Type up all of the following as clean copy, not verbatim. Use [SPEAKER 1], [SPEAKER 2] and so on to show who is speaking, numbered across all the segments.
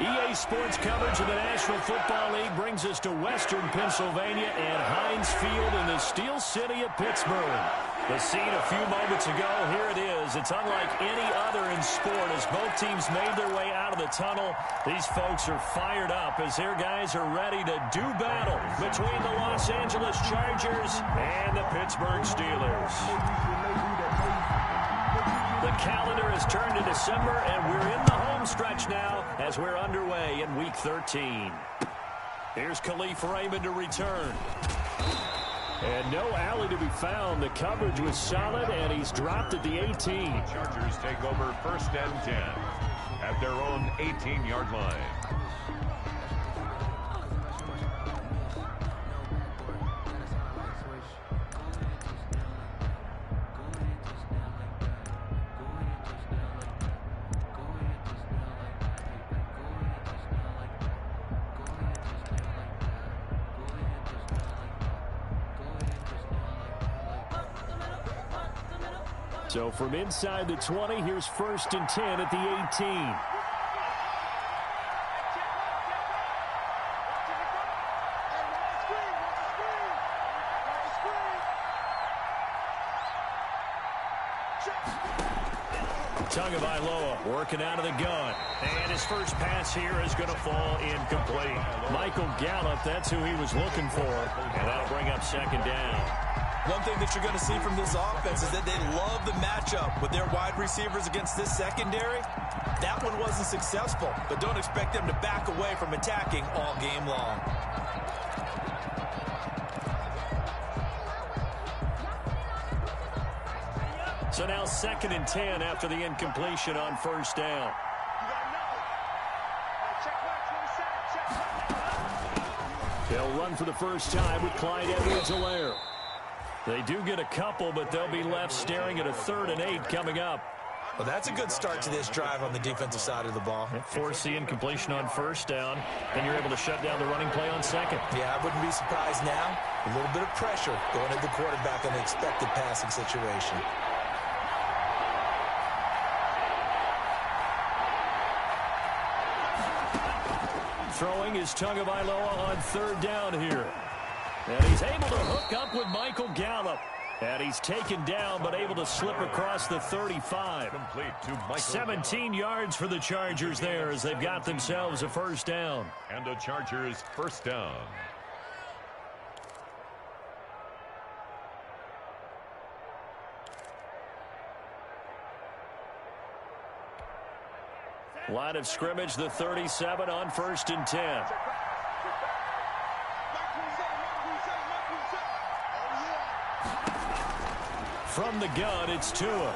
[SPEAKER 1] EA Sports coverage of the National Football League brings us to Western Pennsylvania and Heinz Field in the Steel City of Pittsburgh. The scene a few moments ago, here it is. It's unlike any other in sport as both teams made their way out of the tunnel. These folks are fired up as their guys are ready to do battle between the Los Angeles Chargers and the Pittsburgh Steelers. The calendar has turned to December, and we're in the home stretch now as we're underway in Week 13. Here's Khalif Raymond to return. And no alley to be found. The coverage was solid, and he's dropped at the 18.
[SPEAKER 2] The Chargers take over 1st and 10 at their own 18-yard line.
[SPEAKER 1] So from inside the 20, here's 1st and 10 at the 18. Tagovailoa working out of the gun. And his first pass here is going to fall incomplete. Michael Gallup, that's who he was looking for. And that'll bring up 2nd down.
[SPEAKER 3] One thing that you're going to see from this offense is that they love the matchup with their wide receivers against this secondary. That one wasn't successful, but don't expect them to back away from attacking all game long.
[SPEAKER 1] So now 2nd and 10 after the incompletion on 1st down. They'll run for the first time with Clyde Edwards-Helaire. They do get a couple, but they'll be left staring at a 3rd and 8 coming up.
[SPEAKER 3] Well, that's a good start to this drive on the defensive side of the ball.
[SPEAKER 1] Force the incompletion on 1st down, then you're able to shut down the running play on 2nd.
[SPEAKER 3] Yeah, I wouldn't be surprised now. A little bit of pressure going at the quarterback on the expected passing situation.
[SPEAKER 1] Throwing is Tagovailoa on 3rd down here. And he's able to hook up with Michael Gallup. And he's taken down, but able to slip across the 35. 17 yards for the Chargers there as they've got themselves a 1st down.
[SPEAKER 2] And the Chargers 1st down.
[SPEAKER 1] Line of scrimmage, the 37 on 1st and 10. From the gun, it's Tua.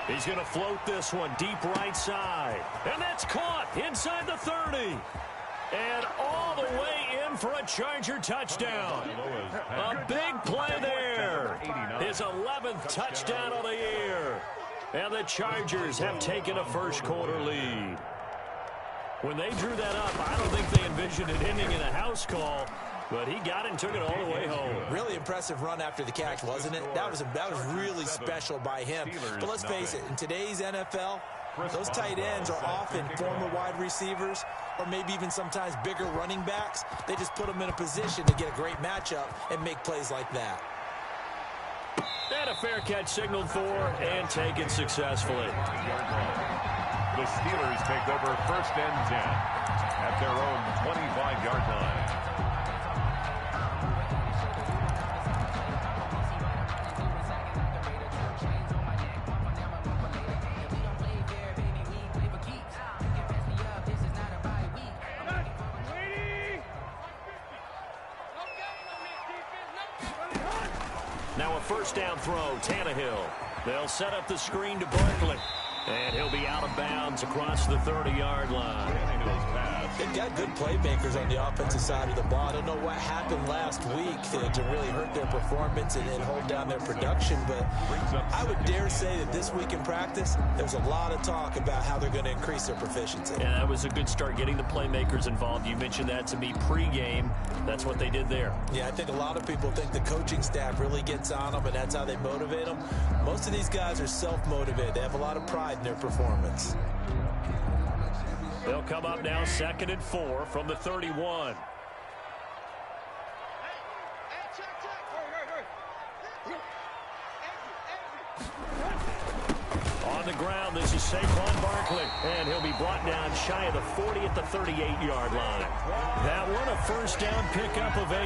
[SPEAKER 1] He's going to float this one deep right side. And that's caught inside the 30. And all the way in for a Charger touchdown. A big play there. His 11th touchdown of the year. And the Chargers have taken a 1st quarter lead. When they drew that up, I don't think they envisioned it ending in a house call. But he got it and took it all the way home.
[SPEAKER 3] Really impressive run after the catch, wasn't it? That was really special by him. But let's face it, in today's NFL, those tight ends are often former wide receivers or maybe even sometimes bigger running backs. They just put them in a position to get a great matchup and make plays like that.
[SPEAKER 1] And a fair catch signaled for and taken successfully.
[SPEAKER 2] The Steelers take over 1st and 10 at their own 25-yard line.
[SPEAKER 1] Now a 1st down throw, Tannehill. They'll set up the screen to Barkley. And he'll be out of bounds across the 30-yard line.
[SPEAKER 2] Tannehill's pass
[SPEAKER 3] They've got good playmakers on the offensive side of the ball. I don't know what happened last week to really hurt their performance and hold down their production, but I would dare say that this week in practice, there's a lot of talk about how they're going to increase their proficiency.
[SPEAKER 1] Yeah, that was a good start, getting the playmakers involved. You mentioned that to me pregame. That's what they did there.
[SPEAKER 3] Yeah, I think a lot of people think the coaching staff really gets on them, and that's how they motivate them. Most of these guys are self-motivated. They have a lot of pride in their performance.
[SPEAKER 1] They'll come up now 2nd and 4 from the 31. On the ground, this is Saquon Barkley, and he'll be brought down shy of the 40 at the 38-yard line. That one, a first down pickup of 8.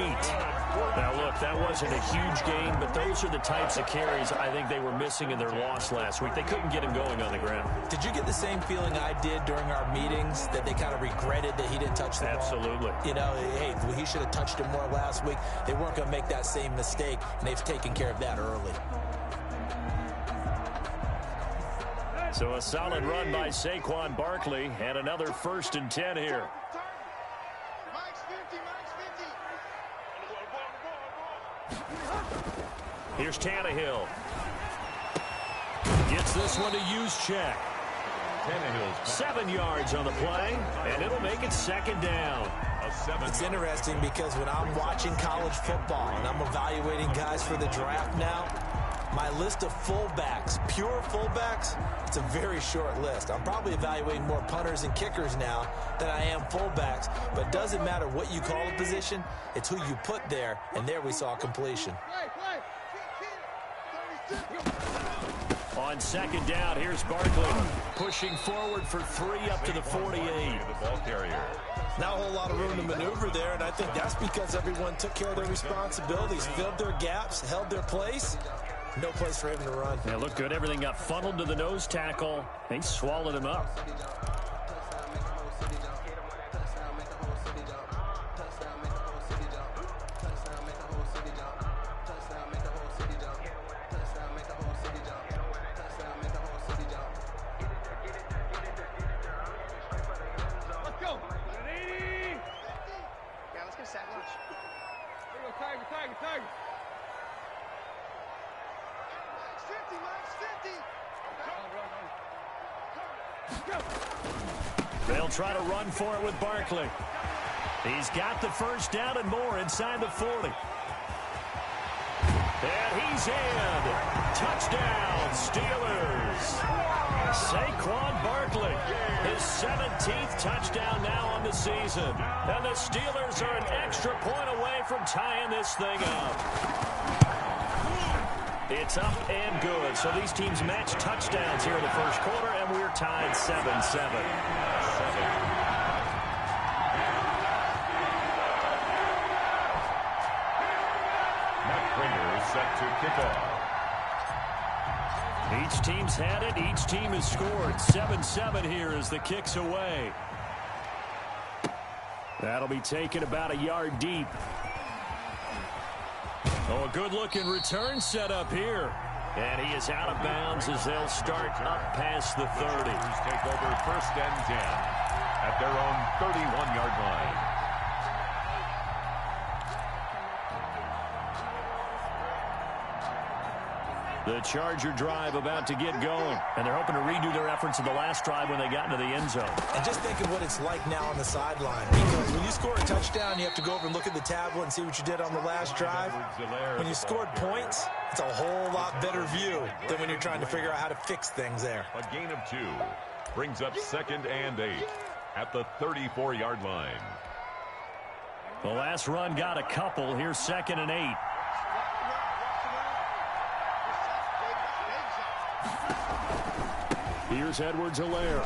[SPEAKER 1] Now, look, that wasn't a huge gain, but those are the types of carries I think they were missing in their loss last week. They couldn't get him going on the ground.
[SPEAKER 3] Did you get the same feeling I did during our meetings, that they kind of regretted that he didn't touch the ball?
[SPEAKER 1] Absolutely.
[SPEAKER 3] You know, hey, he should have touched him more last week. They weren't going to make that same mistake, and they've taken care of that early.
[SPEAKER 1] So a solid run by Saquon Barkley, and another 1st and 10 here. Here's Tannehill. Gets this one to use check. 7 yards on the play, and it'll make it 2nd down.
[SPEAKER 3] It's interesting because when I'm watching college football and I'm evaluating guys for the draft now, my list of fullbacks, pure fullbacks, it's a very short list. I'm probably evaluating more punters and kickers now than I am fullbacks, but it doesn't matter what you call a position, it's who you put there, and there we saw completion.
[SPEAKER 1] On 2nd down, here's Barkley pushing forward for 3 up to the 48.
[SPEAKER 2] The ball carrier.
[SPEAKER 3] Not a whole lot of room to maneuver there, and I think that's because everyone took care of their responsibilities, filled their gaps, held their place. No place for him to run.
[SPEAKER 1] Yeah, looked good. Everything got funneled to the nose tackle. They swallowed him up. They'll try to run for it with Barkley. He's got the first down and more inside the 40. And he's in. Touchdown, Steelers. Saquon Barkley, his 17th touchdown now on the season. And the Steelers are an extra point away from tying this thing up. It's up and good. So these teams match touchdowns here in the first quarter, and we're tied 7-7.
[SPEAKER 2] Set to kick off.
[SPEAKER 1] Each team's had it. Each team has scored. 7-7 here as the kick's away. That'll be taken about a yard deep. Oh, a good-looking return set up here. And he is out of bounds as they'll start up past the 30.
[SPEAKER 2] Take over 1st and 10 at their own 31-yard line.
[SPEAKER 1] The Charger drive about to get going, and they're hoping to redo their efforts in the last drive when they got into the end zone.
[SPEAKER 3] And just think of what it's like now on the sideline, because when you score a touchdown, you have to go over and look at the tablet and see what you did on the last drive. When you scored points, it's a whole lot better view than when you're trying to figure out how to fix things there.
[SPEAKER 2] A gain of 2 brings up 2nd and 8 at the 34-yard line.
[SPEAKER 1] The last run got a couple. Here's 2nd and 8. Here's Edwards-Helaire.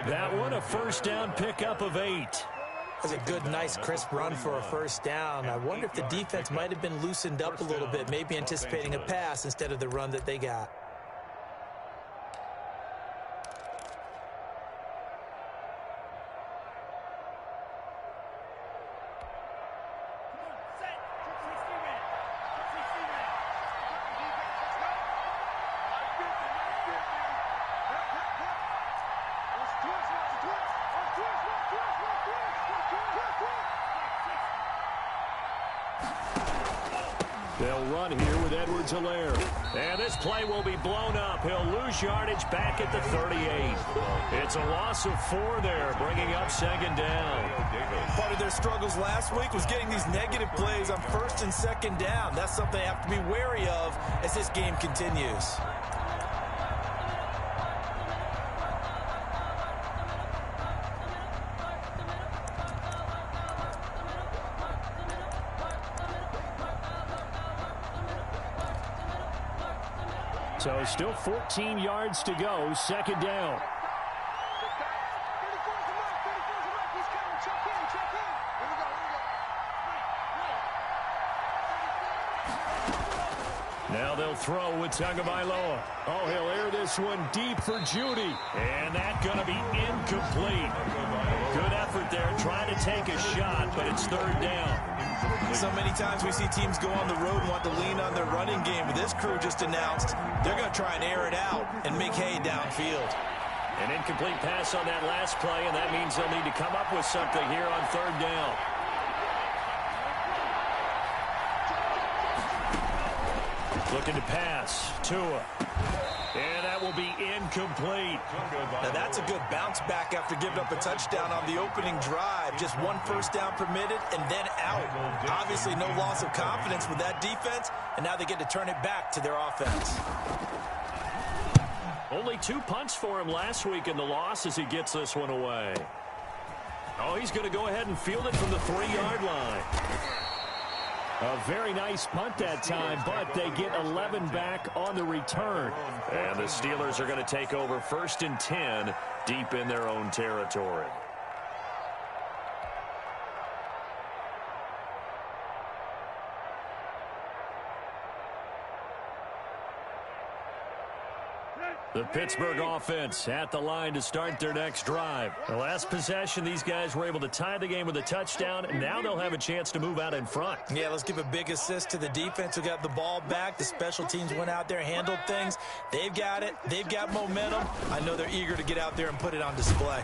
[SPEAKER 1] That one, a first down pickup of 8.
[SPEAKER 3] That's a good, nice, crisp run for a first down. I wonder if the defense might have been loosened up a little bit, maybe anticipating a pass instead of the run that they got.
[SPEAKER 1] They'll run here with Edwards-Helaire. And this play will be blown up. He'll lose yardage back at the 38. It's a loss of 4 there, bringing up second down.
[SPEAKER 3] Part of their struggles last week was getting these negative plays on first and second down. That's something they have to be wary of as this game continues.
[SPEAKER 1] So still 14 yards to go, second down. Now they'll throw with Tagovailoa. Oh, he'll air this one deep for Judy. And that's going to be incomplete. Good effort there trying to take a shot, but it's third down.
[SPEAKER 3] So many times we see teams go on the road and want to lean on their running game. But this crew just announced they're going to try and air it out and make hay downfield.
[SPEAKER 1] An incomplete pass on that last play, and that means they'll need to come up with something here on third down. Looking to pass. Tua. And that will be incomplete.
[SPEAKER 3] Now that's a good bounce back after giving up a touchdown on the opening drive. Just 1 first down permitted and then out. Obviously no loss of confidence with that defense, and now they get to turn it back to their offense.
[SPEAKER 1] Only 2 punts for him last week in the loss as he gets this one away. Oh, he's going to go ahead and field it from the 3-yard line. A very nice punt that time, but they get 11 back on the return. And the Steelers are going to take over 1st and 10 deep in their own territory. The Pittsburgh offense at the line to start their next drive. The last possession, these guys were able to tie the game with a touchdown, and now they'll have a chance to move out in front.
[SPEAKER 3] Yeah, let's give a big assist to the defense who got the ball back. The special teams went out there, handled things. They've got it. They've got momentum. I know they're eager to get out there and put it on display.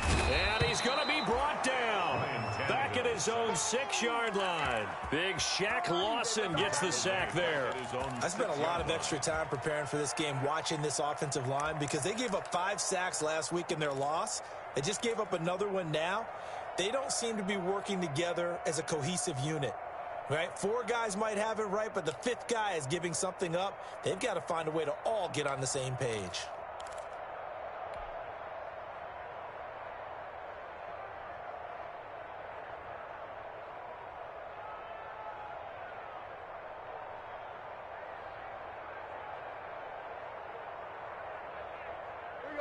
[SPEAKER 1] And he's going to be brought down back at his own 6-yard line. Big Shaq Lawson gets the sack there.
[SPEAKER 3] I spent a lot of extra time preparing for this game, watching this offensive line, because they gave up 5 sacks last week in their loss. They just gave up another one now. They don't seem to be working together as a cohesive unit. Right? 4 guys might have it right, but the 5th guy is giving something up. They've got to find a way to all get on the same page.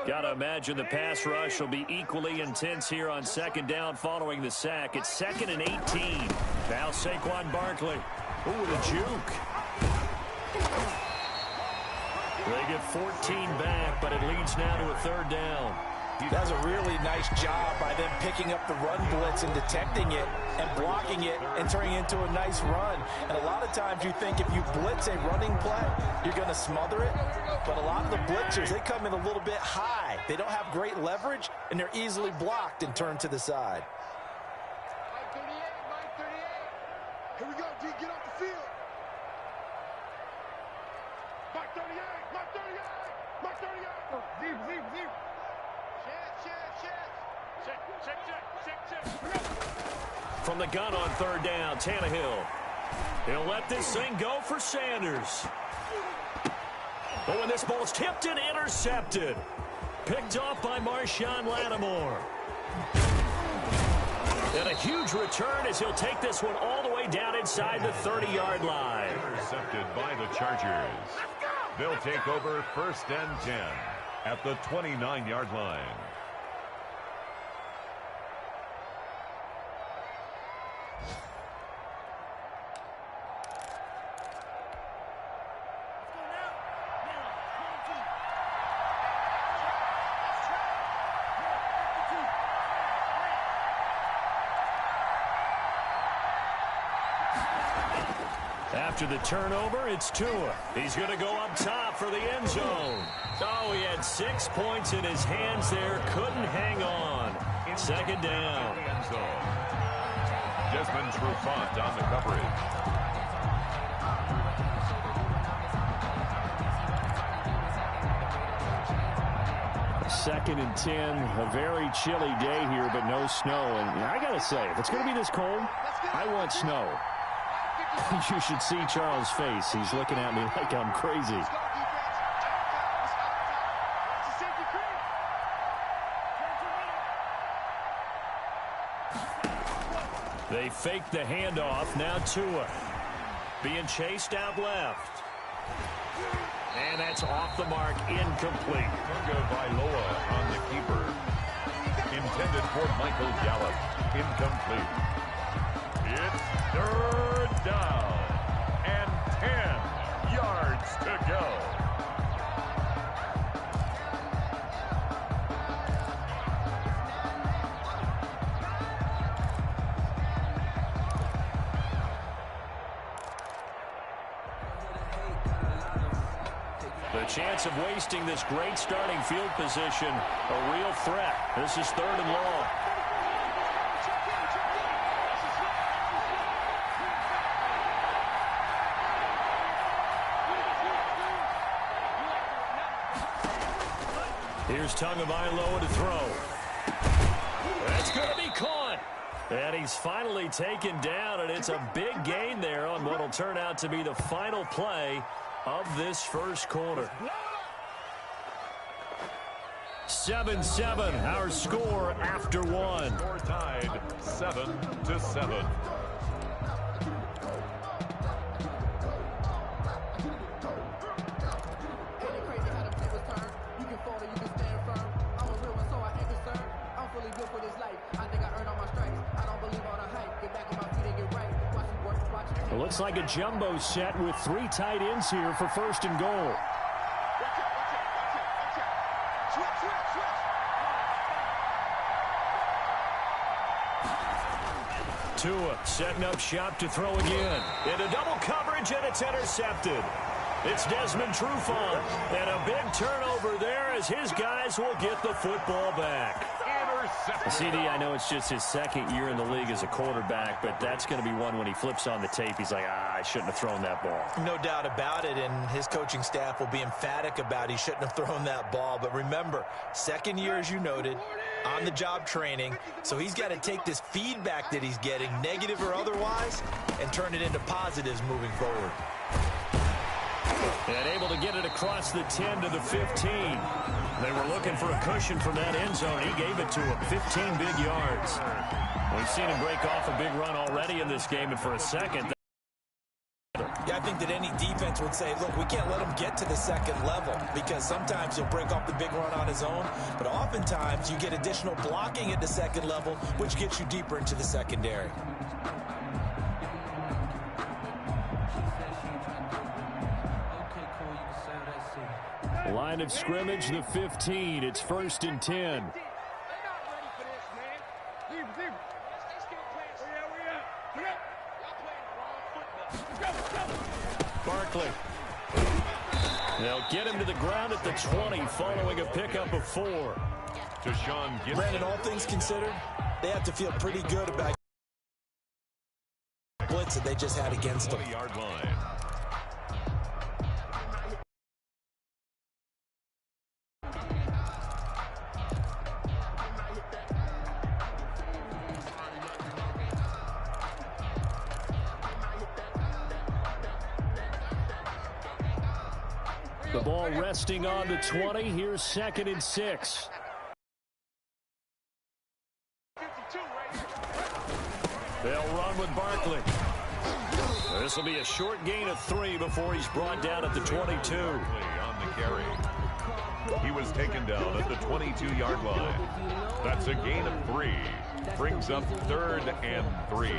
[SPEAKER 1] Got to imagine the pass rush will be equally intense here on second down following the sack. It's 2nd and 18. Now Saquon Barkley. Ooh, the juke. They get 14 back, but it leads now to a 3rd down.
[SPEAKER 3] That's a really nice job by them picking up the run blitz and detecting it and blocking it and turning it into a nice run. And a lot of times you think if you blitz a running play, you're going to smother it. But a lot of the blitzers, they come in a little bit high. They don't have great leverage, and they're easily blocked and turned to the side.
[SPEAKER 4] Here we go, D, get off the field. Mark 38, Mark 38, Mark 38. Deep.
[SPEAKER 1] From the gun on 3rd down, Tannehill. He'll let this thing go for Sanders. Oh, and this ball's tipped and intercepted. Picked off by Marshawn Lattimore. And a huge return as he'll take this one all the way down inside the 30-yard line.
[SPEAKER 2] Intercepted by the Chargers. They'll take over 1st and 10 at the 29-yard line.
[SPEAKER 1] After the turnover, it's Tua. He's going to go up top for the end zone. Oh, he had 6 points in his hands there. Couldn't hang on. 2nd down.
[SPEAKER 2] Desmond Trufant on the coverage.
[SPEAKER 1] 2nd and 10. A very chilly day here, but no snow. And I got to say, if it's going to be this cold, I want snow. You should see Charles' face. He's looking at me like I'm crazy. They fake the handoff. Now Tua being chased out left. And that's off the mark, incomplete.
[SPEAKER 2] Tunga Vailoa on the keeper. Intended for Michael Gallup. Incomplete. It's 3rd down and 10 yards to go.
[SPEAKER 1] The chance of wasting this great starting field position, a real threat. This is 3rd and long. Here's Tagovailoa to throw. That's going to be caught. And he's finally taken down, and it's a big gain there on what will turn out to be the final play of this first quarter. 7-7, our score after one.
[SPEAKER 2] Score tied 7-7.
[SPEAKER 1] It looks like a jumbo set with 3 tight ends here for 1st and goal. Tua setting up shop to throw again. Into double coverage, and it's intercepted. It's Desmond Trufant. And a big turnover there as his guys will get the football back. CD, I know it's just his 2nd year in the league as a quarterback, but that's going to be one when he flips on the tape. He's like, I shouldn't have thrown that ball.
[SPEAKER 3] No doubt about it, and his coaching staff will be emphatic about he shouldn't have thrown that ball. But remember, 2nd year, as you noted, on-the-job training, so he's got to take this feedback that he's getting, negative or otherwise, and turn it into positives moving forward.
[SPEAKER 1] And able to get it across the 10 to the 15. They were looking for a cushion from that end zone. He gave it to him. 15 big yards. We've seen him break off a big run already in this game, and for a second.
[SPEAKER 3] Yeah, I think that any defense would say, look, we can't let him get to the 2nd level because sometimes he'll break off the big run on his own, but oftentimes you get additional blocking at the 2nd level, which gets you deeper into the secondary.
[SPEAKER 1] Line of scrimmage, the 15. It's 1st and 10. Barkley. They'll get him to the ground at the 20 following a pickup of 4.
[SPEAKER 2] Deshaun Gibson.
[SPEAKER 3] Brandon, all things considered, they have to feel pretty good about the blitz that they just had against them.
[SPEAKER 2] 20-yard line.
[SPEAKER 1] The ball resting on the 20. Here's 2nd and 6. They'll run with Barkley. This will be a short gain of 3 before he's brought down at the 22.
[SPEAKER 2] On the carry. He was taken down at the 22-yard line. That's a gain of 3. Brings up 3rd and 3.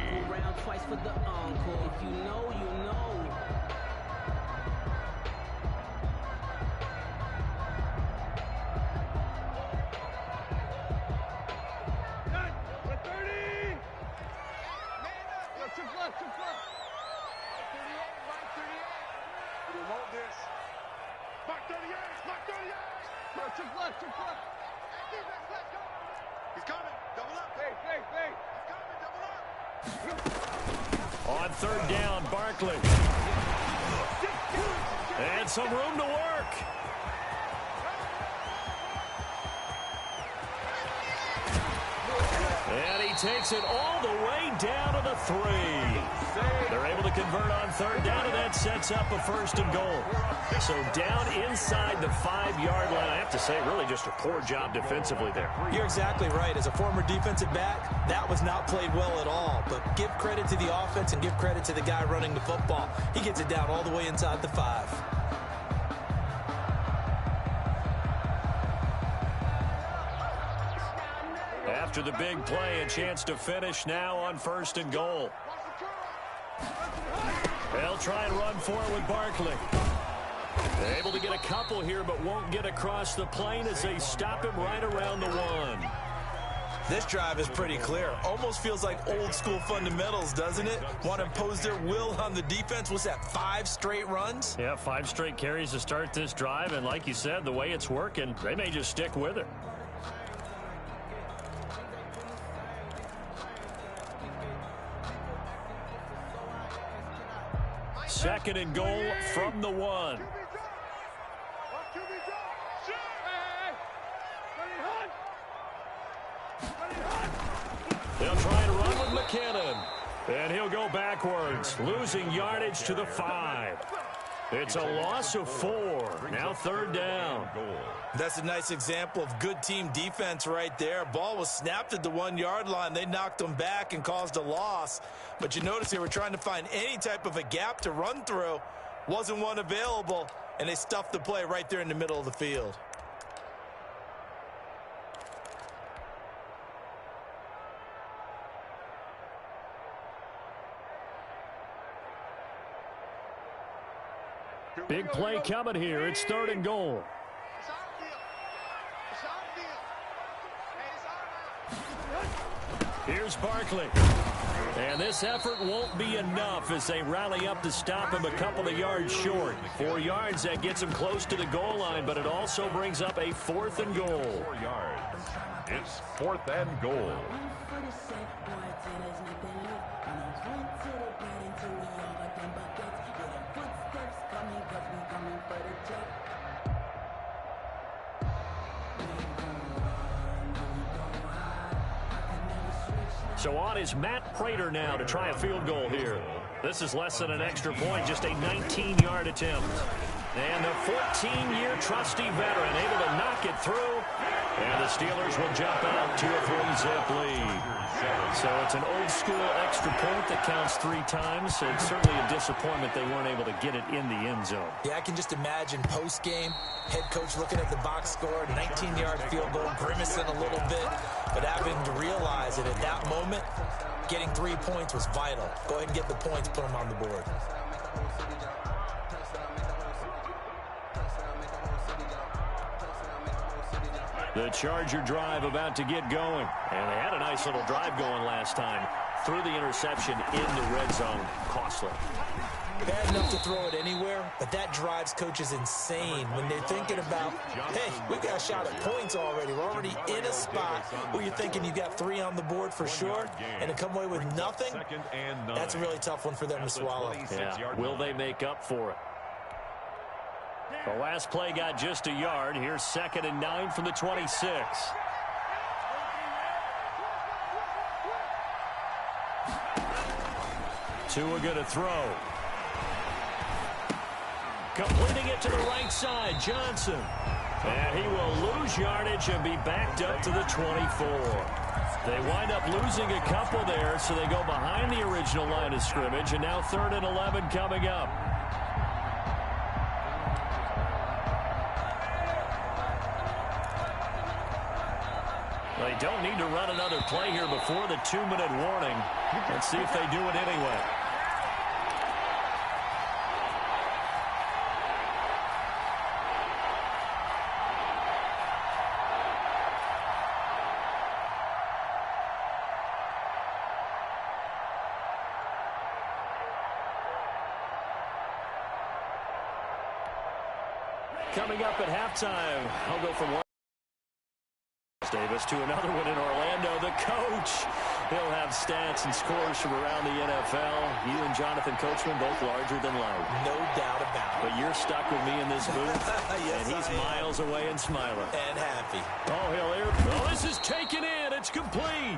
[SPEAKER 1] On 3rd down, Barkley. And some room to work. takes it all the way down to the 3. They're able to convert on third down, and that sets up a 1st and goal. So down inside the 5-yard line. I have to say, really just a poor job defensively there.
[SPEAKER 3] You're exactly right. As a former defensive back, that was not played well at all. But give credit to the offense and give credit to the guy running the football. He gets it down all the way inside the 5.
[SPEAKER 1] After the big play, a chance to finish now on 1st and goal. They'll try and run for it with Barkley. They're able to get a couple here, but won't get across the plane as they stop him right around the 1.
[SPEAKER 3] This drive is pretty clear. Almost feels like old school fundamentals, doesn't it? Want to impose their will on the defense. What's that, 5 straight runs?
[SPEAKER 1] Yeah, 5 straight carries to start this drive, and like you said, the way it's working, they may just stick with it. 2nd and goal from the 1. They'll try and run with McKinnon. And he'll go backwards, losing yardage to the 5. It's a loss of 4. Now 3rd down.
[SPEAKER 3] That's a nice example of good team defense right there. Ball was snapped at the 1-yard line. They knocked them back and caused a loss. But you notice they were trying to find any type of a gap to run through. Wasn't one available, and they stuffed the play right there in the middle of the field.
[SPEAKER 1] Big play coming here. It's 3rd and goal. Here's Barkley. And this effort won't be enough as they rally up to stop him a couple of yards short. 4 yards, that gets him close to the goal line, but it also brings up a 4th and goal.
[SPEAKER 2] 4 yards. It's 4th and goal.
[SPEAKER 1] So on is Matt Prater now to try a field goal here. This is less than an extra point, just a 19-yard attempt. And the 14-year trusty veteran able to knock it through. And the Steelers will jump out to a 3-zip lead. So it's an old-school extra point that counts 3 times. So it's certainly a disappointment they weren't able to get it in the end zone.
[SPEAKER 3] Yeah, I can just imagine post-game, head coach looking at the box score, 19-yard field goal, grimacing a little bit, but having to realize that at that moment, getting 3 points was vital. Go ahead and get the points, put them on the board.
[SPEAKER 1] The Charger drive about to get going. And they had a nice little drive going last time. Threw the interception in the red zone. Costly.
[SPEAKER 3] Bad enough to throw it anywhere, but that drives coaches insane when they're thinking about, hey, we got a shot at points already. We're already in a spot where you're thinking you got 3 on the board for sure, and to come away with nothing, that's a really tough one for them to swallow.
[SPEAKER 1] Yeah, will they make up for it? The last play got just a yard. Here's 2nd and 9 from the 26. Tua going to throw. Completing it to the right side, Johnson. And he will lose yardage and be backed up to the 24. They wind up losing a couple there, so they go behind the original line of scrimmage, and now 3rd and 11 coming up. They don't need to run another play here before the 2-minute warning. Let's see if they do it anyway. Coming up at halftime, I'll go from one Davis to another one in Orlando. The coach, he'll have stats and scores from around the NFL. You and Jonathan Coachman, both larger than life.
[SPEAKER 3] No doubt about it.
[SPEAKER 1] But you're stuck with me in this booth,
[SPEAKER 3] yes,
[SPEAKER 1] and he's miles away and smiling.
[SPEAKER 3] And happy.
[SPEAKER 1] Oh, this is taken in. It's complete.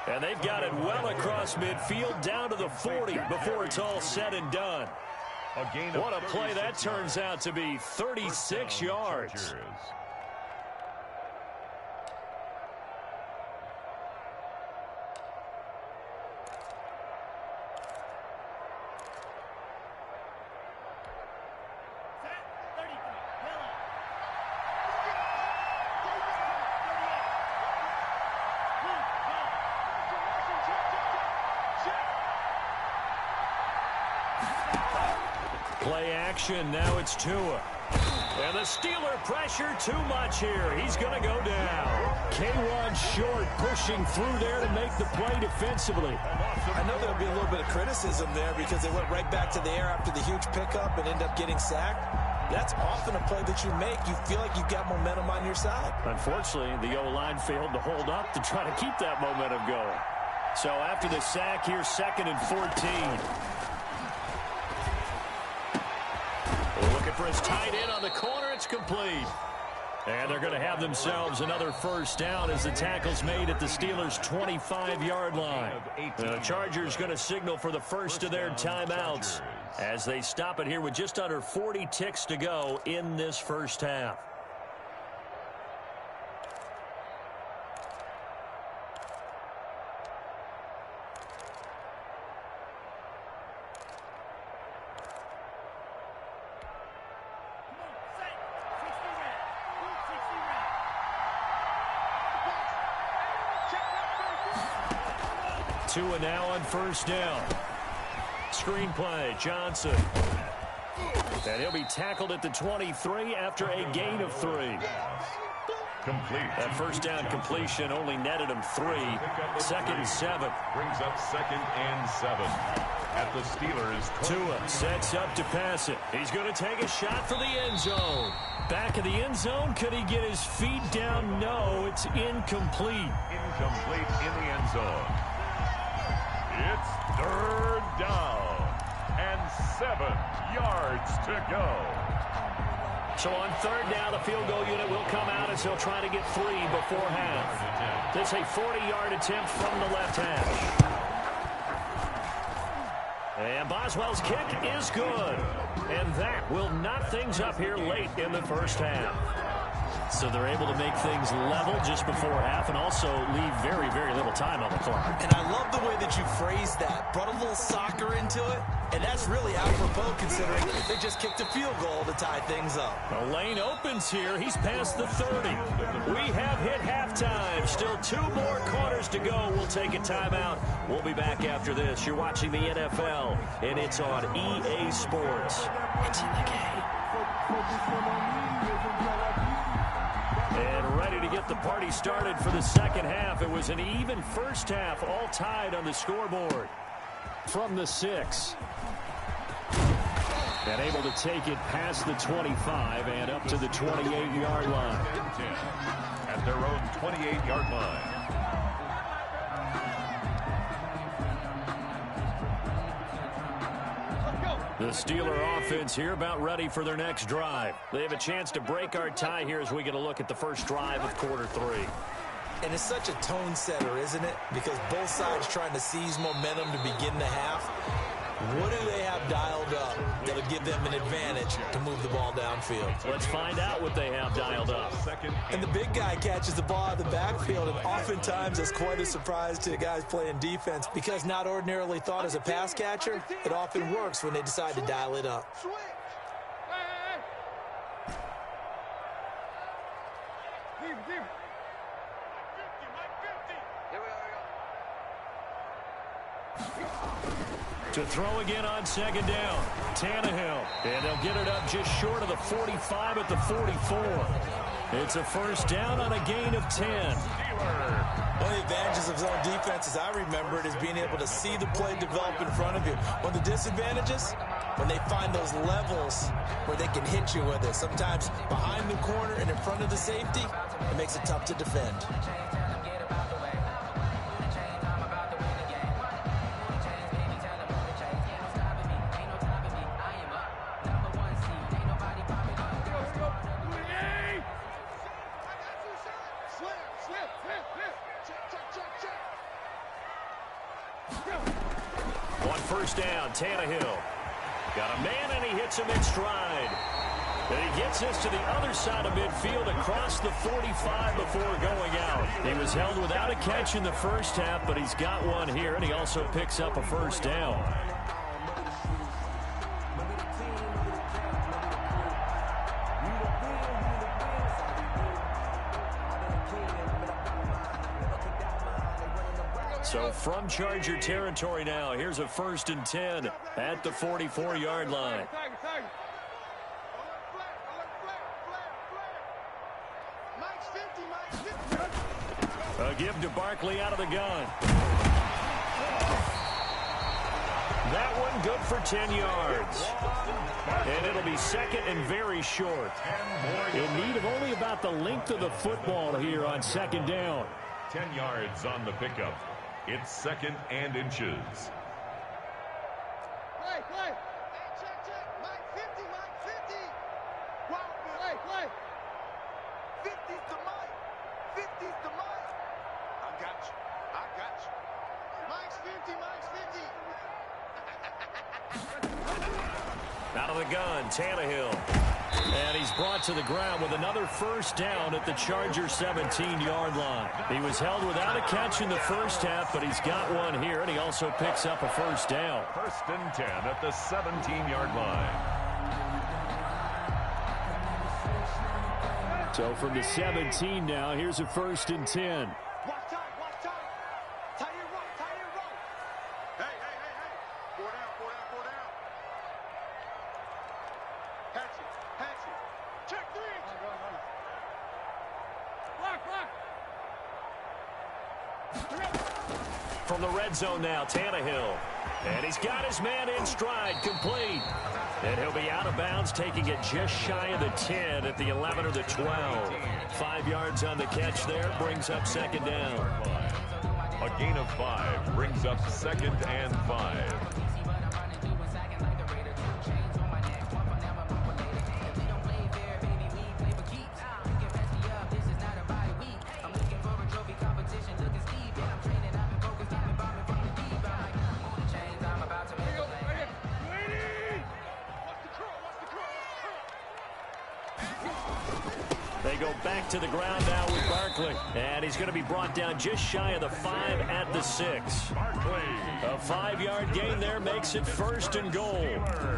[SPEAKER 1] And they've got it well across midfield down to the 40 before it's all said and done. What a play that turns out to be, 36 yards. Play action, now it's Tua. And the Steeler pressure too much here. He's going to go down. K1 short, pushing through there to make the play defensively.
[SPEAKER 3] I know there'll be a little bit of criticism there because they went right back to the air after the huge pickup and ended up getting sacked. That's often a play that you make. You feel like you've got momentum on your side.
[SPEAKER 1] Unfortunately, the O-line failed to hold up to try to keep that momentum going. So after the sack, here's 2nd and 14. Looking for his tight end on the corner. It's complete. And they're going to have themselves another first down as the tackle's made at the Steelers' 25-yard line. The Chargers going to signal for the first of their timeouts as they stop it here with just under 40 ticks to go in this first half. Tua now on first down. Screen play, Johnson. And he'll be tackled at the 23 after a gain of 3.
[SPEAKER 2] Complete.
[SPEAKER 1] That first down completion only netted him 3. 2nd and 7.
[SPEAKER 2] Brings up 2nd and 7. At the Steelers' 20.
[SPEAKER 1] Tua sets up to pass it. He's going to take a shot for the end zone. Back of the end zone. Could he get his feet down? No, it's incomplete.
[SPEAKER 2] Incomplete in the end zone. It's 3rd down and 7 yards to go.
[SPEAKER 1] So on 3rd down, the field goal unit will come out as he'll try to get 3 before half. This is a 40-yard attempt from the left hash. And Boswell's kick is good. And that will knot things up here late in the first half. So they're able to make things level just before half and also leave very, very little time on the clock.
[SPEAKER 3] And I love the way that you phrased that. Brought a little soccer into it. And that's really apropos considering they just kicked a field goal to tie things up.
[SPEAKER 1] The lane opens here. He's past the 30. We have hit halftime. Still 2 more quarters to go. We'll take a timeout. We'll be back after this. You're watching the NFL, and it's on EA Sports. It's in the game. And ready to get the party started for the second half. It was an even first half, all tied on the scoreboard. From the 6. And able to take it past the 25 and up to the 28-yard line.
[SPEAKER 2] At their own 28-yard line.
[SPEAKER 1] The Steeler offense here about ready for their next drive. They have a chance to break our tie here as we get a look at the first drive of quarter 3.
[SPEAKER 3] And it's such a tone setter, isn't it? Because both sides trying to seize momentum to begin the half. What do they have dialed up that'll give them an advantage to move the ball downfield?
[SPEAKER 1] Let's find out what they have dialed up.
[SPEAKER 3] And the big guy catches the ball out of the backfield, and oftentimes that's quite a surprise to the guys playing defense because not ordinarily thought as a pass catcher, it often works when they decide to dial it up.
[SPEAKER 1] To throw again on second down. Tannehill. And they'll get it up just short of the 45 at the 44. It's a first down on a gain of 10.
[SPEAKER 3] One of the advantages of zone defense, as I remember it, is being able to see the play develop in front of you. One of the disadvantages, when they find those levels where they can hit you with it. Sometimes behind the corner and in front of the safety, it makes it tough to defend.
[SPEAKER 1] On first down, Tannehill. Got a man, and he hits him in stride. And he gets this to the other side of midfield across the 45 before going out. He was held without a catch in the first half, but he's got one here, and he also picks up a first down. So from Charger territory now, here's a 1st and 10 at the 44-yard line. A give to Barkley out of the gun. That one good for 10 yards. And it'll be 2nd and very short. In need of only about the length of the football here on 2nd down.
[SPEAKER 2] 10 yards on the pickup. It's 2nd and inches.
[SPEAKER 4] Play. Hey, check. Mike 50, Mike 50. Wow, play. 50's the Mike. 50's the Mike. I got you. Mike's 50.
[SPEAKER 1] Out of the gun, Tannehill. And he's brought to the ground with another first down at the Charger 17-yard line. He was held without a catch in the first half, but he's got one here, and he also picks up a first down.
[SPEAKER 2] 1st and 10 at the 17-yard line.
[SPEAKER 1] So from the 17 now, here's a 1st and 10.
[SPEAKER 4] Watch time. Tie your rope. Hey. 4 down. Hatch it. Check 3. Block.
[SPEAKER 1] From the red zone now, Tannehill. And he's got his man in stride, complete. And he'll be out of bounds, taking it just shy of the 10 at the 11 or the 12. 5 yards on the catch there, brings up 2nd down.
[SPEAKER 2] A gain of 5 brings up 2nd and 5.
[SPEAKER 1] They go back to the ground now with Barkley. And he's going to be brought down just shy of the 5 at the 6. A 5-yard gain there makes it 1st and goal.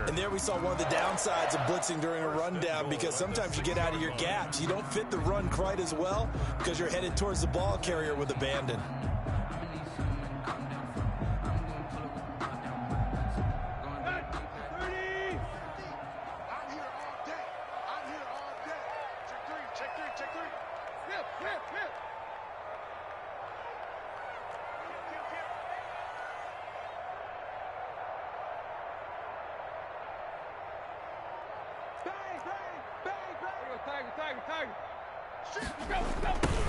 [SPEAKER 3] And there we saw one of the downsides of blitzing during a rundown, because sometimes you get out of your gaps. You don't fit the run quite as well because you're headed towards the ball carrier with abandon.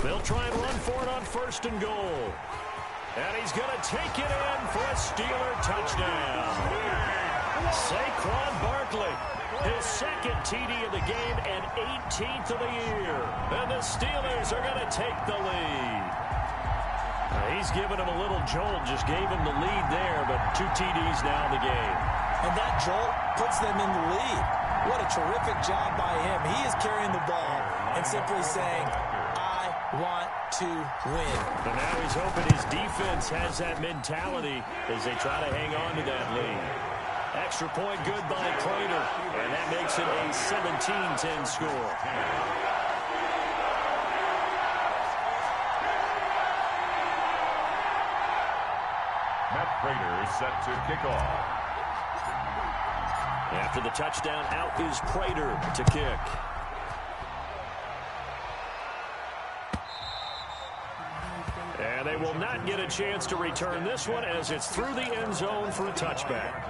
[SPEAKER 1] They'll try and run for it on 1st and goal. And he's going to take it in for a Steeler touchdown. Saquon Barkley, his 2nd TD of the game and 18th of the year. And the Steelers are going to take the lead. He's given him a little jolt, just gave him the lead there, but 2 TDs now in the game.
[SPEAKER 3] And that jolt puts them in the lead. What a terrific job by him. He is carrying the ball and simply saying, I want to win.
[SPEAKER 1] And now he's hoping his defense has that mentality as they try to hang on to that lead. Extra point good by Prater, and that makes it a 17-10 score.
[SPEAKER 2] Matt Prater is set to kick off.
[SPEAKER 1] After the touchdown, out is Prater to kick. And they will not get a chance to return this one as it's through the end zone for a touchback.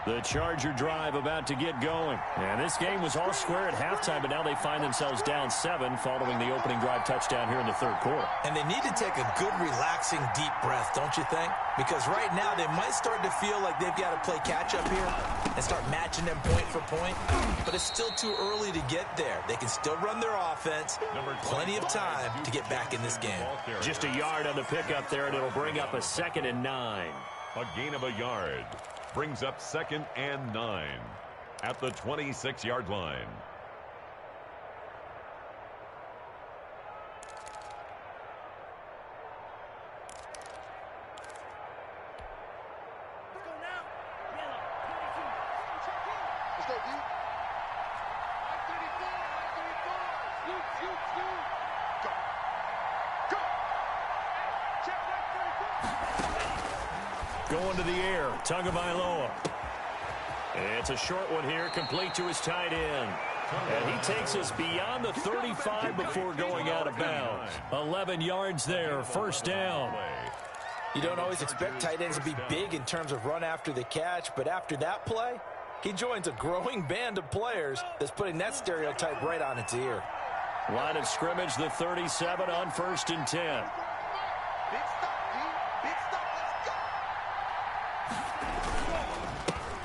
[SPEAKER 1] The Charger drive about to get going. And this game was all square at halftime, but now they find themselves down 7 following the opening drive touchdown here in the third quarter.
[SPEAKER 3] And they need to take a good, relaxing, deep breath, don't you think? Because right now they might start to feel like they've got to play catch-up here and start matching them point for point. But it's still too early to get there. They can still run their offense. Plenty of time to get back in this game.
[SPEAKER 1] Just a yard on the pickup there, and it'll bring up a 2nd and 9.
[SPEAKER 2] A gain of a yard. Brings up 2nd and 9 at the 26-yard line.
[SPEAKER 4] Let's go, D. 534. Shoot. Go. Go. Check 534.
[SPEAKER 1] Going to the air, Tagovailoa. It's a short one here, complete to his tight end. And he takes us beyond the 35 before going out of bounds. 11 yards there, first down.
[SPEAKER 3] You don't always expect tight ends to be big in terms of run after the catch, but after that play, he joins a growing band of players that's putting that stereotype right on its ear.
[SPEAKER 1] Line of scrimmage, the 37 on 1st and 10.
[SPEAKER 4] Big stop, D. Big stop. Let's go.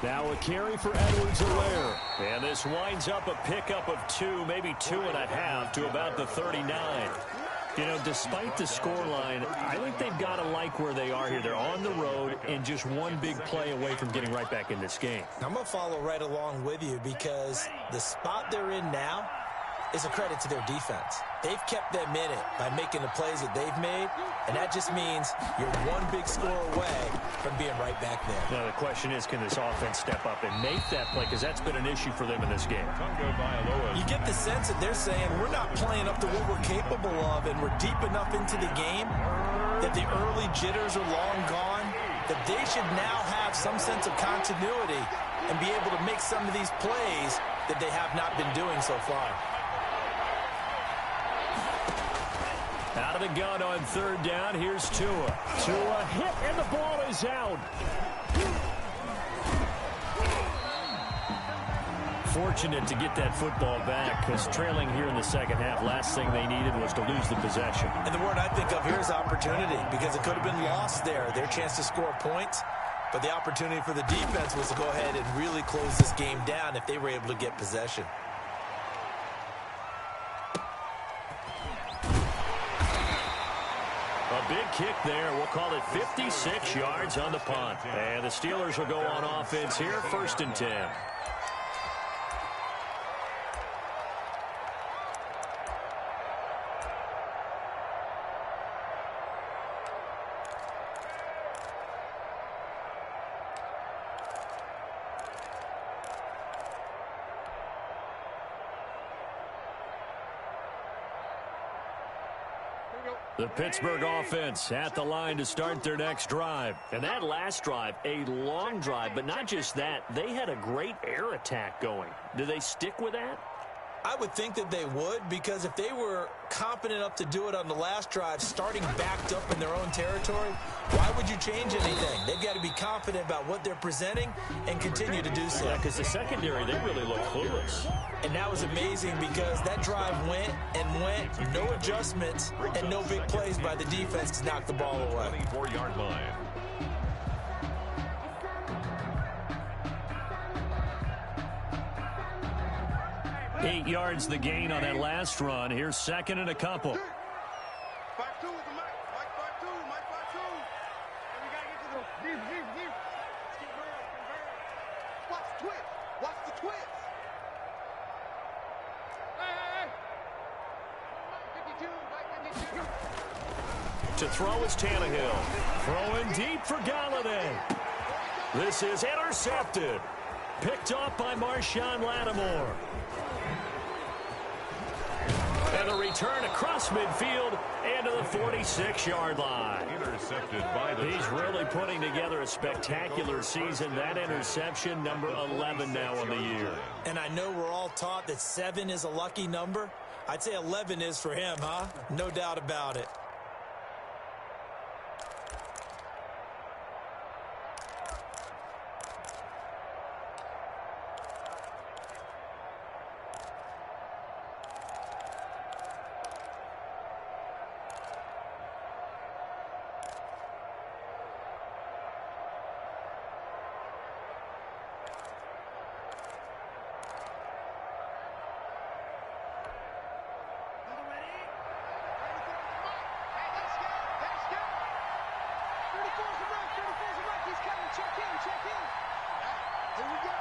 [SPEAKER 1] Now a carry for Edwards-Helaire. And this winds up a pickup of 2, maybe 2.5 to about the 39. You know, despite the scoreline, I think they've got to like where they are here. They're on the road and just one big play away from getting right back in this game.
[SPEAKER 3] I'm going to follow right along with you because the spot they're in now is a credit to their defense. They've kept them in it by making the plays that they've made, and that just means you're one big score away from being right back there.
[SPEAKER 1] Now, the question is, can this offense step up and make that play? Because that's been an issue for them in this game.
[SPEAKER 3] You get the sense that they're saying we're not playing up to what we're capable of, and we're deep enough into the game that the early jitters are long gone, that they should now have some sense of continuity and be able to make some of these plays that they have not been doing so far.
[SPEAKER 1] Out of the gun on 3rd down, here's Tua. Tua hit, and the ball is out. Fortunate to get that football back because trailing here in the second half, last thing they needed was to lose the possession.
[SPEAKER 3] And the word I think of here is opportunity because it could have been lost there. Their chance to score points, but the opportunity for the defense was to go ahead and really close this game down if they were able to get possession.
[SPEAKER 1] A big kick there. We'll call it 56 yards on the punt. And the Steelers will go on offense here, 1st and 10. The Pittsburgh offense at the line to start their next drive. And that last drive, a long drive, but not just that. They had a great air attack going. Do they stick with that?
[SPEAKER 3] I would think that they would because if they were competent enough to do it on the last drive, starting backed up in their own territory, why would you change anything? They've got to be confident about what they're presenting and continue to do so.
[SPEAKER 1] Yeah, because the secondary, they really look clueless.
[SPEAKER 3] And that was amazing because that drive went and went, no adjustments and no big plays by the defense to knock the ball away.
[SPEAKER 2] 24-yard line.
[SPEAKER 1] Eight yards the gain on that last run. Here's 2nd and a couple.
[SPEAKER 4] 5-2 is the Mike. Mike 5-2. Mike 5-2. And we got to get to the here. Watch the twist. Watch the twist. Hey. Mike 52. Mike 52.
[SPEAKER 1] To throw is Tannehill. Throwing deep for Galladay. This is intercepted. Picked off by Marshawn Lattimore. And the return across midfield and to the 46-yard line.
[SPEAKER 2] Intercepted by the
[SPEAKER 1] He's really putting together a spectacular season. That interception, number 11 now on the year.
[SPEAKER 3] And I know we're all taught that 7 is a lucky number. I'd say 11 is for him, huh? No doubt about it.
[SPEAKER 4] Here we go.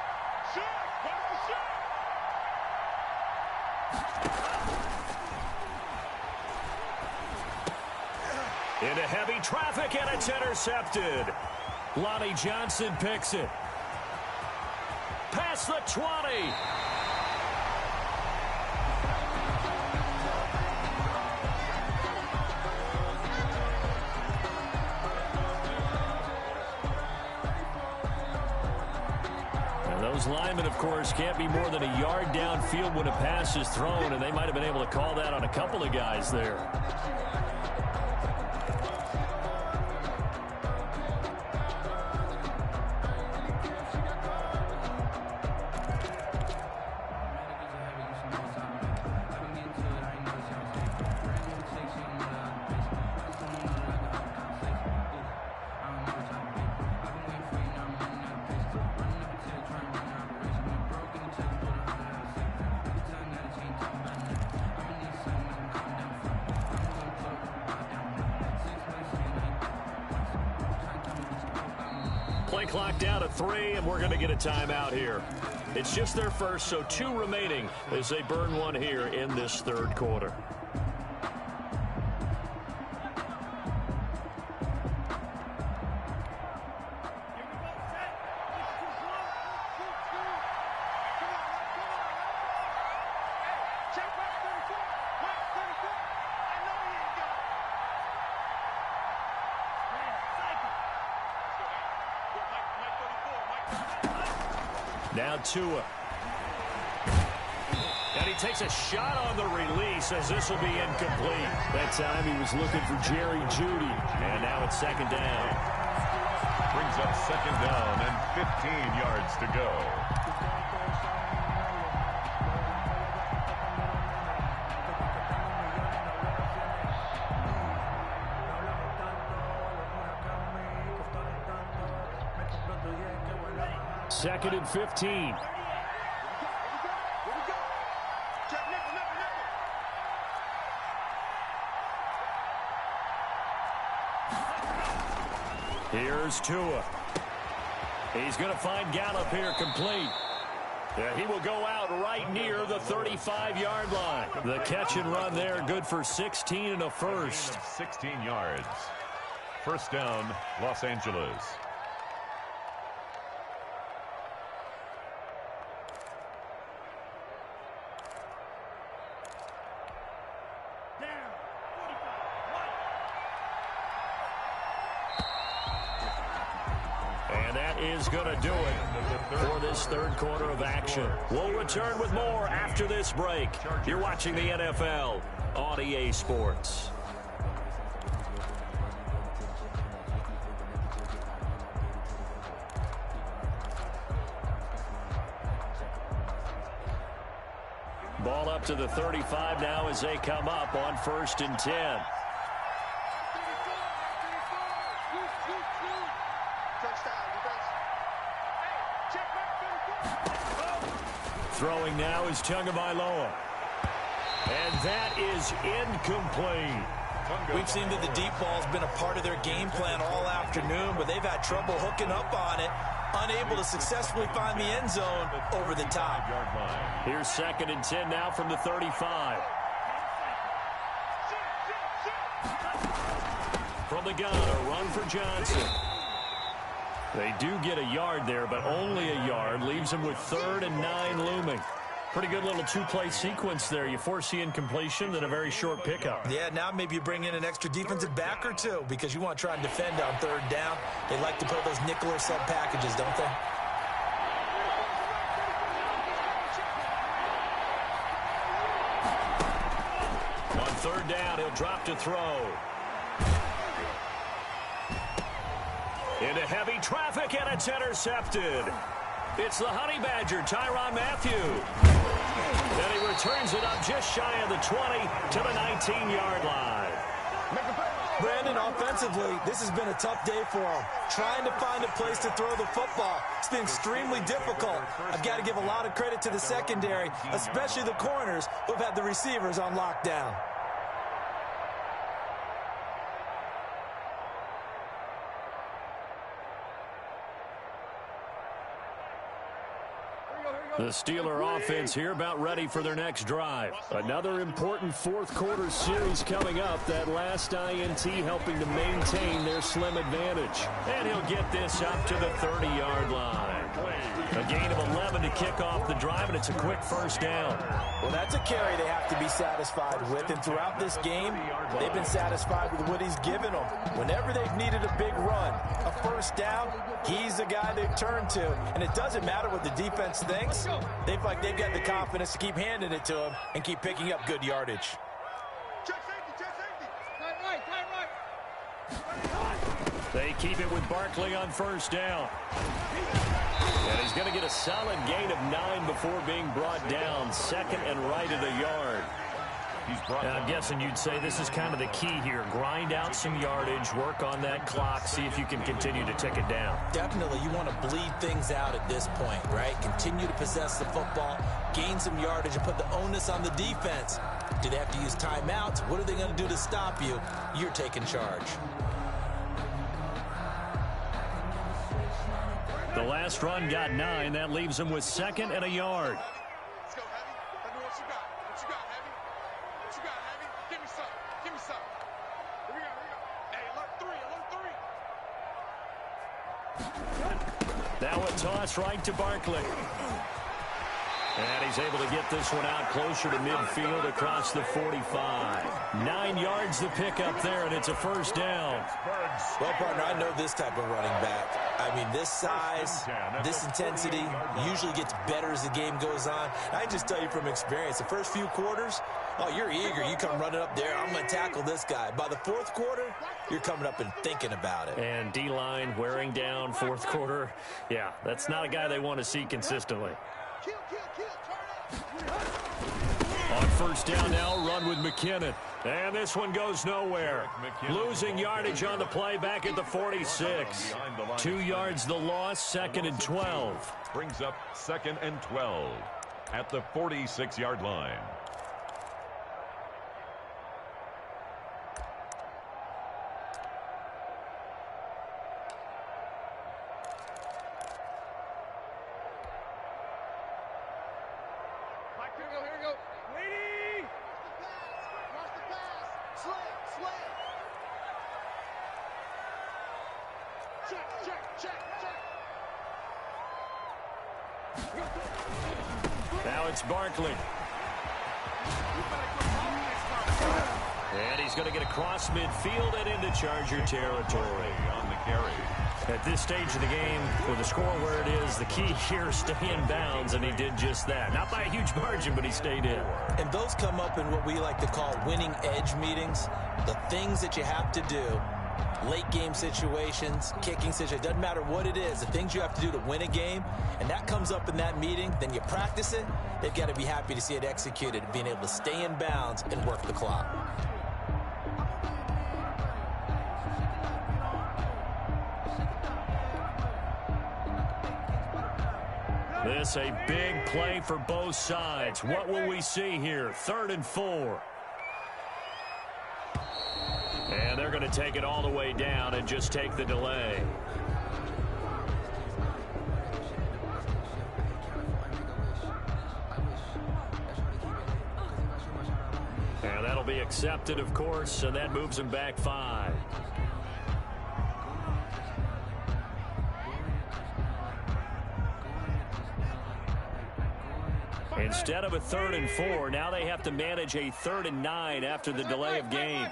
[SPEAKER 4] Shot. What's the shot?
[SPEAKER 1] Into heavy traffic, and it's intercepted. Lonnie Johnson picks it. Past the 20. And those linemen, of course, can't be more than a yard downfield when a pass is thrown, and they might have been able to call that on a couple of guys there. Play clock down to 3, and we're going to get a timeout here. It's just their first, so 2 remaining as they burn one here in this third quarter. Now Tua. And he takes a shot on the release as this will be incomplete. That time he was looking for Jerry Jeudy. And now it's second down.
[SPEAKER 2] Brings up second down and 15 yards to go.
[SPEAKER 1] Second and 15. Here's Tua. He's going to find Gallup here complete. Yeah, he will go out right near the 35-yard line. The catch and run there, good for 16 and a first.
[SPEAKER 2] 16 yards. First down, Los Angeles.
[SPEAKER 1] And that is going to do it for this third quarter of action. We'll return with more after this break. You're watching the NFL on EA Sports. Ball up to the 35 now as they come up on 1st and 10. Throwing now is Tagovailoa. And that is incomplete.
[SPEAKER 3] We've seen that the deep ball's been a part of their game plan all afternoon, but they've had trouble hooking up on it, unable to successfully find the end zone over the top.
[SPEAKER 1] Here's 2nd and 10 now from the 35. From the gun, a run for Johnson. They do get a yard there, but only a yard. Leaves them with 3rd and 9 looming. Pretty good little two-play sequence there. You force the incompletion, then a very short pickup.
[SPEAKER 3] Yeah, now maybe you bring in an extra defensive back or two because you want to try and defend on 3rd down. They like to play those nickel or sub packages, don't they?
[SPEAKER 1] On 3rd down, he'll drop to throw. Into heavy traffic, and it's intercepted. It's the Honey Badger, Tyrann Mathieu. And he returns it up just shy of the 20 to the 19-yard line.
[SPEAKER 3] Brandon, offensively, this has been a tough day for him. Trying to find a place to throw the football. It's been extremely difficult. I've got to give a lot of credit to the secondary, especially the corners who've had the receivers on lockdown.
[SPEAKER 1] The Steeler offense here about ready for their next drive. Another important fourth quarter series coming up. That last INT helping to maintain their slim advantage. And he'll get this up to the 30-yard line. A gain of 11 to kick off the drive, and it's a quick first down.
[SPEAKER 3] Well, that's a carry they have to be satisfied with. And throughout this game, they've been satisfied with what he's given them. Whenever they've needed a big run, a first down, he's the guy they've turned to. And it doesn't matter what the defense thinks. They've got the confidence to keep handing it to him and keep picking up good yardage.
[SPEAKER 4] Check safety. Tight right.
[SPEAKER 1] They keep it with Barkley on first down. And he's going to get a solid gain of 9 before being brought down. Second and right at a yard. I'm guessing you'd say this is kind of the key here. Grind out some yardage, work on that clock, see if you can continue to tick it down.
[SPEAKER 3] Definitely, you want to bleed things out at this point, right? Continue to possess the football, gain some yardage, and put the onus on the defense. Do they have to use timeouts? What are they going to do to stop you? You're taking charge.
[SPEAKER 1] The last run got 9. That leaves them with second and a yard.
[SPEAKER 4] Let's go, Heavy. Let me know what you got. What you got, Heavy? What you got, Heavy? Give me some. Give me some. Here we go. Hey, alert 3.
[SPEAKER 1] Now a toss right to Barkley. And he's able to get this one out closer to midfield across the 45. 9 yards to pick up there, and it's a first down.
[SPEAKER 3] Well, partner, I know this type of running back. I mean, this size, this intensity usually gets better as the game goes on. I just tell you from experience, the first few quarters, oh, you're eager. You come running up there, I'm going to tackle this guy. By the fourth quarter, you're coming up and thinking about it.
[SPEAKER 1] And D-line wearing down fourth quarter. Yeah, that's not a guy they want to see consistently. On first down now, run with McKinnon. And this one goes nowhere. Losing yardage on the play back at the 46. 2 yards the loss, second and 12.
[SPEAKER 2] Brings up second and 12 at the 46-yard line.
[SPEAKER 4] Here we go. Lady! Watch the pass. Slam. Check.
[SPEAKER 1] Now it's Barkley. And he's going to get across midfield and into Charger territory.
[SPEAKER 2] On the carry.
[SPEAKER 1] At this stage of the game, with the score where it is, the key here is stay in bounds, and he did just that. Not by a huge margin, but he stayed in.
[SPEAKER 3] And those come up in what we like to call winning edge meetings. The things that you have to do, late game situations, kicking situations, doesn't matter what it is, the things you have to do to win a game, and that comes up in that meeting, then you practice it, they've got to be happy to see it executed, being able to stay in bounds and work the clock.
[SPEAKER 1] This a big play for both sides. What will we see here? 3rd and 4. And they're going to take it all the way down and just take the delay. And that'll be accepted, of course, and that moves them back 5. Instead of a 3rd and 4, now they have to manage a 3rd and 9 after the delay of game.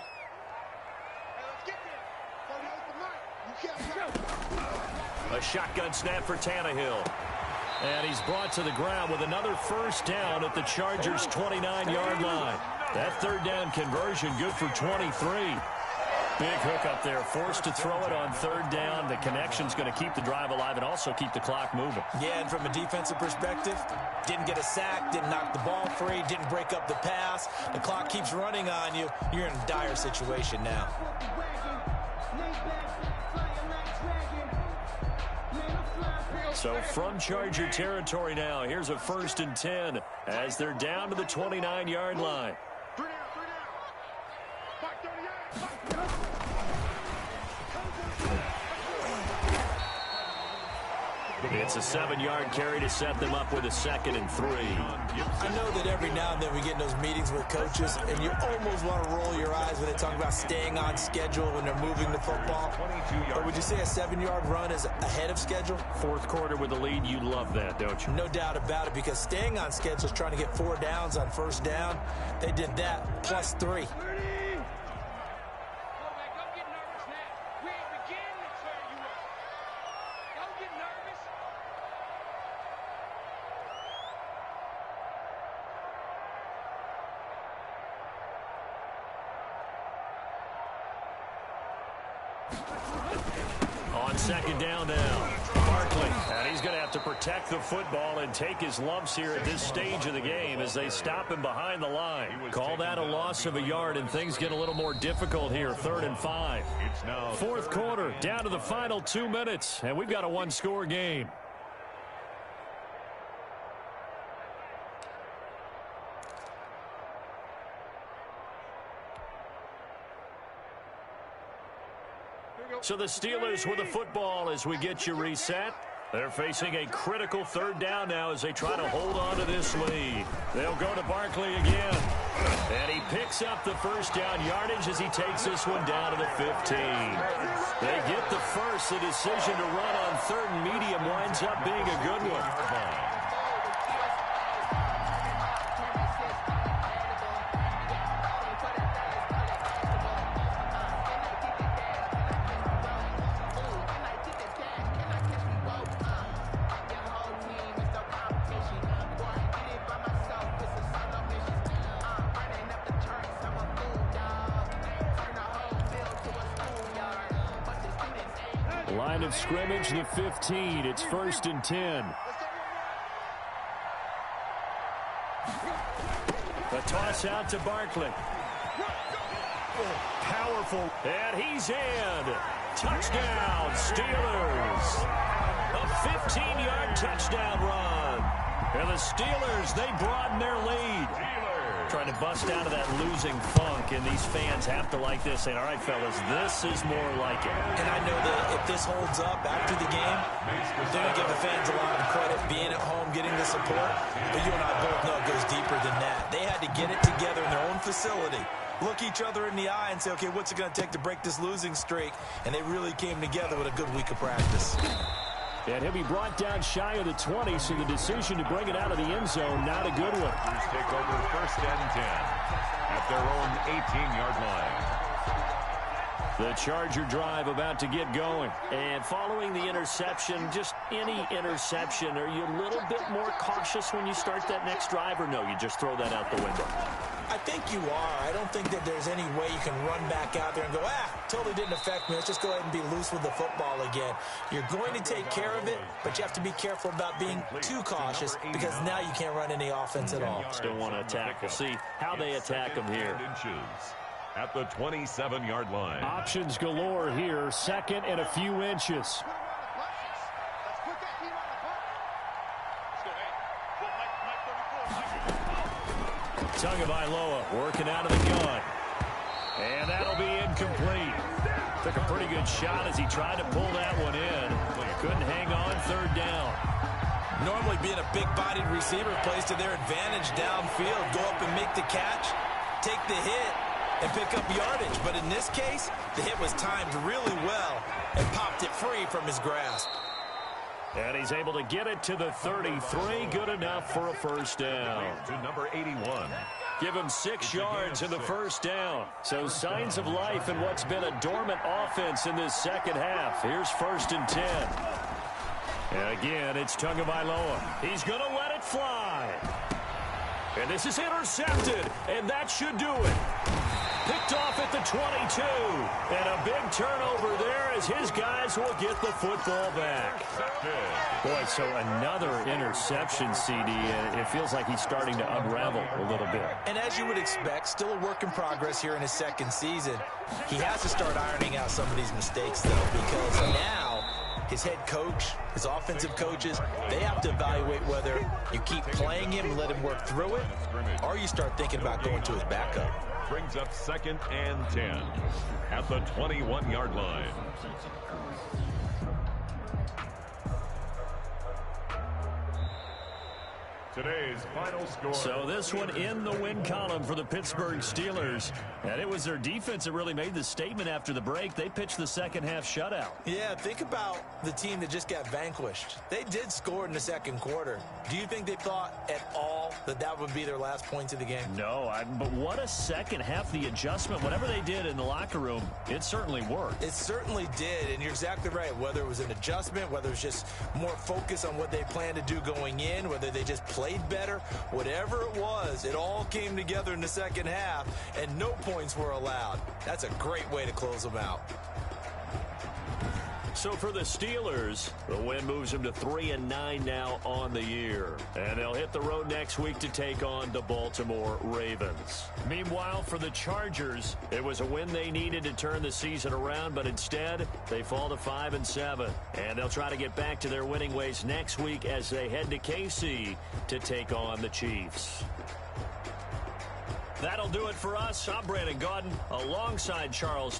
[SPEAKER 1] A shotgun snap for Tannehill. And he's brought to the ground with another first down at the Chargers' 29-yard line. That 3rd down conversion good for 23. Big hook up there, forced to throw it on 3rd down. The connection's going to keep the drive alive and also keep the clock moving.
[SPEAKER 3] Yeah, and from a defensive perspective, didn't get a sack, didn't knock the ball free, didn't break up the pass. The clock keeps running on you. You're in a dire situation now.
[SPEAKER 1] So from Charger territory now, here's a 1st and 10 as they're down to the 29-yard line. It's a 7-yard carry to set them up with a 2nd and 3.
[SPEAKER 3] I know that every now and then we get in those meetings with coaches, and you almost want to roll your eyes when they talk about staying on schedule when they're moving the football. But would you say a 7-yard run is ahead of schedule?
[SPEAKER 1] Fourth quarter with the lead, you love that, don't you?
[SPEAKER 3] No doubt about it, because staying on schedule is trying to get 4 downs on first down. They did that plus 3.
[SPEAKER 1] On 2nd down now, Barkley. And he's going to have to protect the football and take his lumps here at this stage of the game as they stop him behind the line. Call that a loss of a yard, and things get a little more difficult here. 3rd and 5. Fourth quarter, down to the final 2 minutes, and we've got a 1-score game. So the Steelers with the football as we get you reset. They're facing a critical 3rd down now as they try to hold on to this lead. They'll go to Barkley again. And he picks up the first down yardage as he takes this one down to the 15. They get the first. The decision to run on 3rd and medium winds up being a good one. Line of scrimmage, the 15. It's 1st and 10. The toss out to Barkley. Powerful. And he's in. Touchdown, Steelers. A 15-yard touchdown run. And the Steelers, they broaden their lead. Trying to bust out of that losing funk, and these fans have to like this, saying, all right, fellas, this is more like it.
[SPEAKER 3] And I know that if this holds up after the game, they're going to give the fans a lot of credit, being at home, getting the support. But you and I both know it goes deeper than that. They had to get it together in their own facility, look each other in the eye and say, okay, what's it going to take to break this losing streak? And they really came together with a good week of practice.
[SPEAKER 1] And he'll be brought down shy of the 20, so the decision to bring it out of the end zone, not a good one.
[SPEAKER 2] Take over 1st and 10 at their own 18-yard line.
[SPEAKER 1] The Charger drive about to get going. And following the interception, just any interception, are you a little bit more cautious when you start that next drive, or no, you just throw that out the window?
[SPEAKER 3] I think you are. I don't think that there's any way you can run back out there and go, totally didn't affect me. Let's just go ahead and be loose with the football again. You're going to take care of it, but you have to be careful about being too cautious because now you can't run any offense at all.
[SPEAKER 1] Still want to attack. We'll see how they attack them here.
[SPEAKER 2] At the 27-yard line.
[SPEAKER 1] Options galore here. 2nd and a few inches. Tagovailoa working out of the gun. And that'll be incomplete. Took a pretty good shot as he tried to pull that one in. Couldn't hang on 3rd down.
[SPEAKER 3] Normally being a big-bodied receiver plays to their advantage downfield. Go up and make the catch, take the hit, and pick up yardage. But in this case, the hit was timed really well and popped it free from his grasp.
[SPEAKER 1] And he's able to get it to the 33. Good enough for a 1st down.
[SPEAKER 2] To number 81.
[SPEAKER 1] Give him 6 yards in the 1st down. So signs of life in what's been a dormant offense in this 2nd half. Here's 1st and 10. And again, it's Tagovailoa. He's going to let it fly. And this is intercepted. And that should do it. Picked off at the 22. And a big turnover there as his guys will get the football back. Boy, so another interception, CD. And it feels like he's starting to unravel a little bit.
[SPEAKER 3] And as you would expect, still a work in progress here in his 2nd season. He has to start ironing out some of these mistakes, though, because now his head coach, his offensive coaches, they have to evaluate whether you keep playing him and let him work through it, or you start thinking about going to his backup.
[SPEAKER 2] Brings up 2nd and 10 at the 21-yard line. Today's final score.
[SPEAKER 1] So this one in the win column for the Pittsburgh Steelers. And it was their defense that really made the statement after the break. They pitched the second half shutout.
[SPEAKER 3] Yeah, think about the team that just got vanquished. They did score in the second quarter. Do you think they thought at all that that would be their last points of the game?
[SPEAKER 1] No, but what a second half. The adjustment, whatever they did in the locker room, it certainly worked.
[SPEAKER 3] It certainly did, and you're exactly right. Whether it was an adjustment, whether it was just more focus on what they planned to do going in, whether they just played better, whatever it was, it all came together in the second half, and no points were allowed. That's a great way to close them out.
[SPEAKER 1] So for the Steelers, the win moves them to 3-9 now on the year. And they'll hit the road next week to take on the Baltimore Ravens. Meanwhile, for the Chargers, it was a win they needed to turn the season around, but instead, they fall to 5-7. And they'll try to get back to their winning ways next week as they head to KC to take on the Chiefs. That'll do it for us. I'm Brandon Gaudin alongside Charles